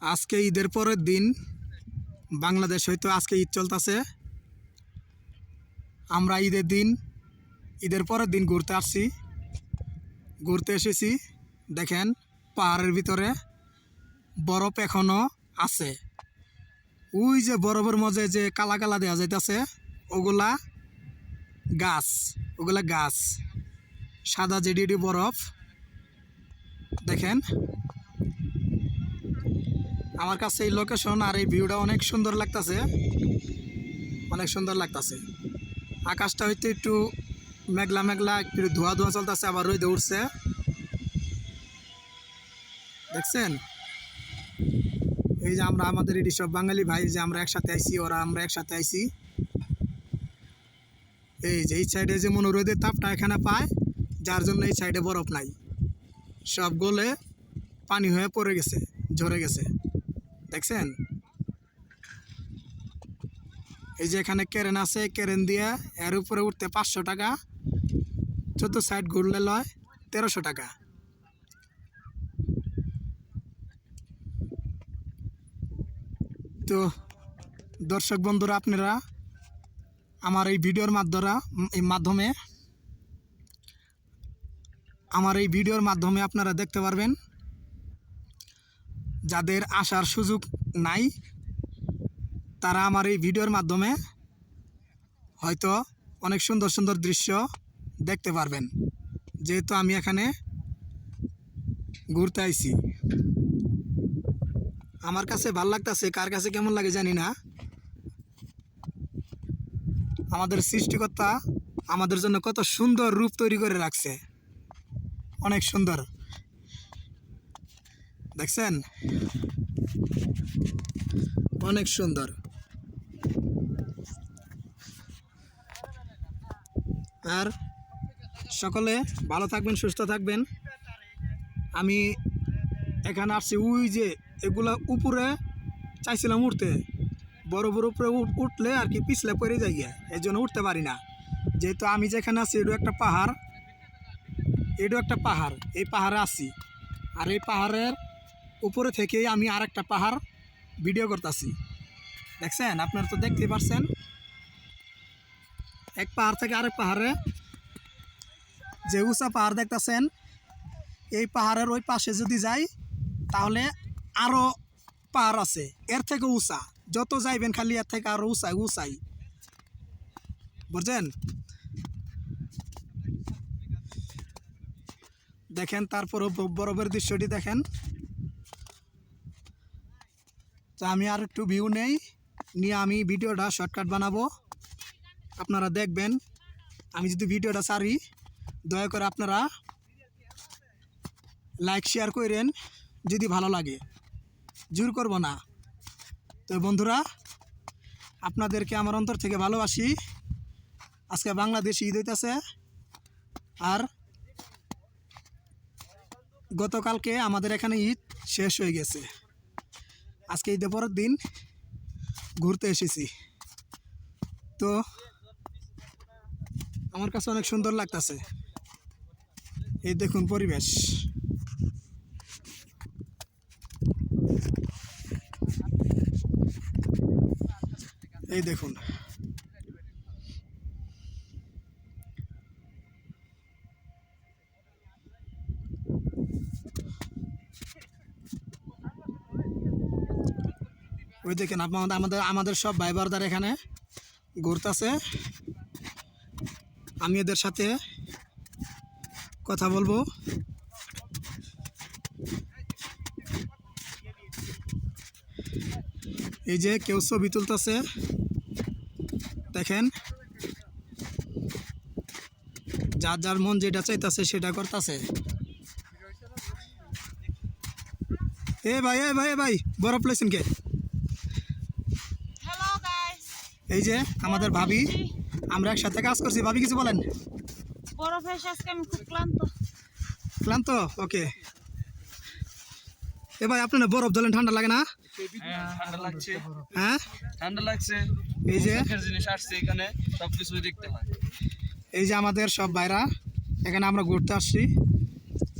আজকে ঈদের পরের দিন বাংলাদেশ হয়তো আজকে ঈদ চলতেছে। আমরা ঈদের পরের দিন ঘুরতে এসেছি। দেখেন পাহাড়ের ভিতরে বরফ এখনো আছে। ওই যে বরফের মাঝে যে কালা কালা দেওয়া যাইতেছে ওগুলা গাছ সাদা জেডি বরফ। দেখেন আমার কাছে এই লোকেশন আর এই ভিউটা অনেক সুন্দর লাগতেছে। আকাশটা হয়তো একটু মেঘলা একটু ধোয়া চলতেছে, আবার রোদে উঠছে। দেখছেন এই যে আমাদের এটি সব বাঙালি ভাই যে আমরা একসাথে আইছি। এই যে এই সাইডে যেমন রোদের তাপটা এখানে পায়, যার জন্য এই সাইডে বরফ নাই, সব গলে পানি হয়ে ঝরে গেছে। দেখছেন এই যে এখানে ক্রেন আছে, ক্রেন দিয়ে এর উপরে উঠতে 500 টাকা, 14 সাইড ঘুরলে লয় 1300 টাকা। তো দর্শক বন্ধুরা, আপনারা আমার এই ভিডিওর মাধ্যমে আপনারা দেখতে পারবেন, যাদের আসার সুযোগ নাই তারা আমার এই ভিডিওর মাধ্যমে হয়তো অনেক সুন্দর দৃশ্য দেখতে পারবেন, যেহেতু আমি এখানে ঘুরতে আইছি। আমার কাছে ভালো লাগতেছে, কার কাছে কেমন লাগে জানি না। আমাদের সৃষ্টিকর্তা আমাদের জন্য কত সুন্দর রূপ তৈরি করে রাখছে, অনেক সুন্দর। দেখছেন অনেক সুন্দর। আর সকলে ভালো থাকবেন, সুস্থ থাকবেন। আমি এখানে আসছি, ওই যে এগুলা উপরে চাইছিলাম উঠতে, বড় উপরে উঠলে আর কি পিছলে পড়ে যাই, এই জন্য উঠতে পারি না। যেহেতু আমি যেখানে আছি এটা একটা পাহাড়, এই পাহাড়ে আছি। আর এই পাহাড়ের উপরে থেকেই আমি আরেকটা পাহাড় ভিডিও করতেছি। দেখছেন, আপনারা তো দেখতেই পারছেন, এক পাহাড় থেকে আরেক পাহাড়ে যে উঁচা পাহাড় দেখতেছেন, এই পাহাড়ের ওই পাশে যদি যাই তাহলে আরও পাহাড় আছে এর থেকে উঁচা, যত যাইবেন খালি এর থেকে আরও উঁচাই, বুঝছেন? দেখেন তারপর বরফের দৃশ্যটি দেখেন। তো আমি আর একটু ভিউ নিয়ে আমি ভিডিওটা শর্টকাট বানাবো, আপনারা দেখবেন। আমি যদি ভিডিওটা ছাড়ি, দয়া করে আপনারা লাইক শেয়ার করেন যদি ভালো লাগে, জোর করব না। তো বন্ধুরা, আপনাদেরকে আমার অন্তর থেকে ভালোবাসি। আজকে বাংলাদেশে ঈদ হইতেছে, আর গতকালকে আমাদের এখানে ঈদ শেষ হয়ে গেছে। আজকে ঈদের পরের দিন ঘুরতে এসেছি। তো আমার কাছে অনেক সুন্দর লাগতেছে। এই দেখুন পরিবেশ, এই দেখুন। ওই দেখেন আমাদের সব ভাই বোনদের এখানে ঘুরতেছে। আমি এদের সাথে কথা বলবো। এই যে কেউ ছবি তুলতেছে, দেখেন যার মন যেটা চাইতেছে সেটা করতেছে। এ ভাই বরফ লইছেন কে? এই যে আমাদের ভাবি, আমরা একসাথে কাজ করছি। ভাবি কিছু বলেন। বরফে আজকে আমি খুব ক্লান্ত। ওকে। এ ভাই, আপনি না বরফ ধরলেন, ঠান্ডা লাগে না? ঠান্ডা লাগছে। হ্যাঁ ঠান্ডা লাগছে। এই যে জিনিস আসছে, এখানে সবকিছু দেখতে হয়। এই যে আমাদের সব ভাইরা এখানে আমরা ঘুরতে আসছি,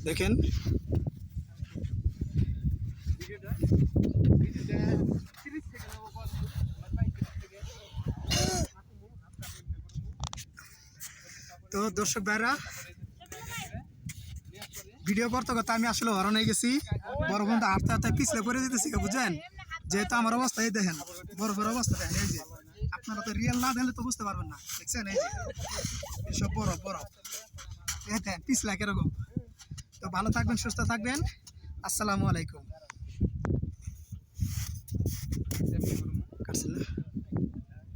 দেখেন। তো দর্শক ভাইরা, ভিডিও করতে করতে আমি আসলে হরণ হয়ে গেছি। বড় বন্ধু হাঁটতে হাঁটতে পিছলে পড়ে যেতেছি, বুঝছেন? যেহেতু আমার অবস্থা এই দেখেন, বরফের অবস্থা দেখেন, এই যে আপনারা তো রিয়েল না দেখলে তো বুঝতে পারবেন না, দেখছেন? এই যে এসব বরফ বরফ, এই দেখেন পিছলা কিরকম। তো ভালো থাকবেন, সুস্থ থাকবেন, আসসালামু আলাইকুম।